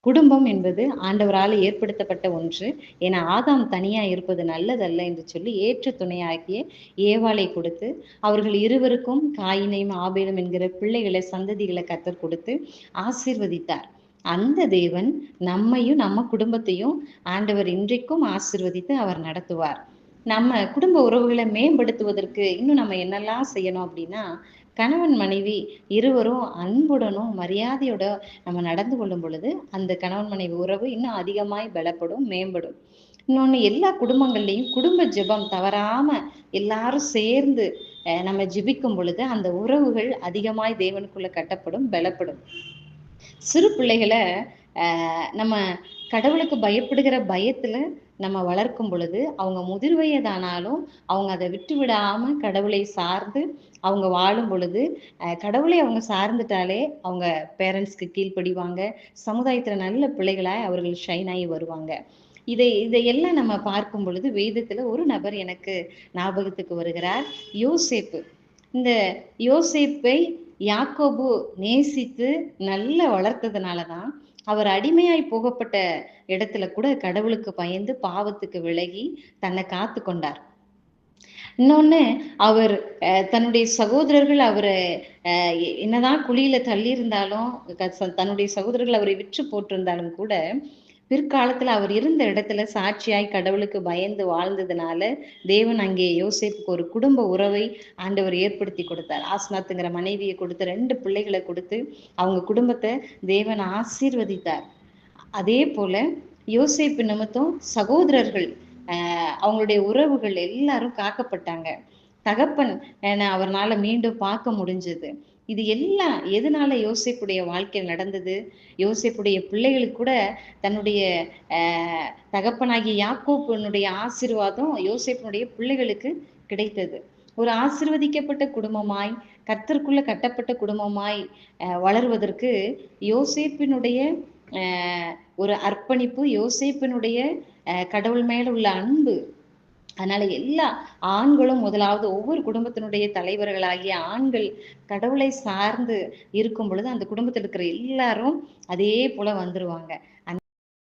குடும்பம் என்பது ஆண்டவரால் ஏற்படுத்தப்பட்ட ஒன்று. ஏன்னா ஆதாம் தனியா இருப்பது நல்லதல்ல என்று சொல்லி ஏற்ற துணையாகிய ஏவாளை கொடுத்து, அவர்கள் இருவருக்கும் காயினையும் ஆபேலும் என்கிற பிள்ளைகளை சந்ததிகளை கர்த்தர் கொடுத்து ஆசீர்வதித்தார். அந்த தேவன் நம்மையும் நம்ம குடும்பத்தையும் ஆண்டவர் இன்றைக்கும் ஆசீர்வதித்து அவர் நடத்துவார். நம்ம குடும்ப உறவுகளை மேம்படுத்துவதற்கு இன்னும் நம்ம என்னெல்லாம் செய்யணும் அப்படின்னா, கணவன் மனைவி இருவரும் அன்புடனும் மரியாதையோட நம்ம நடந்து கொள்ளும் பொழுது அந்த கணவன் மனைவி உறவு இன்னும் அதிகமாய் பலப்படும், மேம்படும். இன்னொன்னு, எல்லா குடும்பங்கள்லயும் குடும்ப ஜெபம் தவறாம எல்லாரும் சேர்ந்து நம்ம ஜெபிக்கும் பொழுது அந்த உறவுகள் அதிகமாய் தேவனுக்குள்ள கட்டப்படும், பலப்படும். சிறு பிள்ளைகளை நம்ம கடவுளுக்கு பயப்படுகிற பயத்துல நம்ம வளர்க்கும் பொழுது அவங்க முதிர் வயதானாலும் அவங்க அதை விட்டு விடாம கடவுளை சார்ந்து அவங்க வாழும் பொழுது கடவுளை அவங்க சார்ந்துட்டாலே அவங்க பேரண்ட்ஸ்க்கு கீழ்ப்படிவாங்க, சமுதாயத்துல நல்ல பிள்ளைகளாய் அவர்கள் ஷைன் ஆகி வருவாங்க. இதையெல்லாம் நம்ம பார்க்கும் பொழுது வேதத்துல ஒரு நபர் எனக்கு ஞாபகத்துக்கு வருகிறார், யோசேப்பு. இந்த யோசேப்பை யாக்கோபு நேசித்து நல்ல வளர்த்ததுனாலதான் அவர் அடிமையாய் போகப்பட்ட இடத்துல கூட கடவுளுக்கு பயந்து பாவத்துக்கு விலகி தன்னை காத்து கொண்டார். இன்னொன்னு, அவர் தன்னுடைய சகோதரர்கள் அவரை என்னதான் குழியில தள்ளி இருந்தாலும், தன்னுடைய சகோதரர்கள் அவரை விற்று போட்டிருந்தாலும் கூட பிற்காலத்துல அவர் இருந்த இடத்துல சாட்சியாய் கடவுளுக்கு பயந்து வாழ்ந்ததுனால தேவன் அங்கே யோசேப்புக்கு ஒரு குடும்ப உறவை ஆண்டவர் ஏற்படுத்தி கொடுத்தார். ஆஸ்நாத்துங்கிற மனைவியை கொடுத்து 2 பிள்ளைகளை கொடுத்து அவங்க குடும்பத்தை தேவன் ஆசீர்வதித்தார். அதே போல யோசேப்பு நிமித்தம் சகோதரர்கள் அவங்களுடைய உறவுகள் எல்லாரும் காக்கப்பட்டாங்க. தகப்பன் அவர்னால மீண்டும் பார்க்க முடிஞ்சது. இது எல்லாம் எதனால யோசேப்புடைய வாழ்க்கையில் நடந்தது? யோசேப்புடைய பிள்ளைகளுக்கு கூட தன்னுடைய தகப்பனாகிய யாக்கோபுனுடைய ஆசீர்வாதம் யோசேப்புனுடைய பிள்ளைகளுக்கு கிடைத்தது. ஒரு ஆசீர்வதிக்கப்பட்ட குடும்பமாய், கர்த்தருக்குள்ள கட்டப்பட்ட குடும்பமாய் வளர்வதற்கு யோசேப்பினுடைய ஒரு அர்ப்பணிப்பு, யோசேப்பினுடைய கடவுள் மேல உள்ள அன்பு. அதனால எல்லா ஆண்களும் முதலாவது ஒவ்வொரு குடும்பத்தினுடைய தலைவர்களாகிய ஆண்கள் கடவுளை சார்ந்து இருக்கும் பொழுது அந்த குடும்பத்தில் இருக்கிற எல்லாரும் அதே போல வந்துருவாங்க.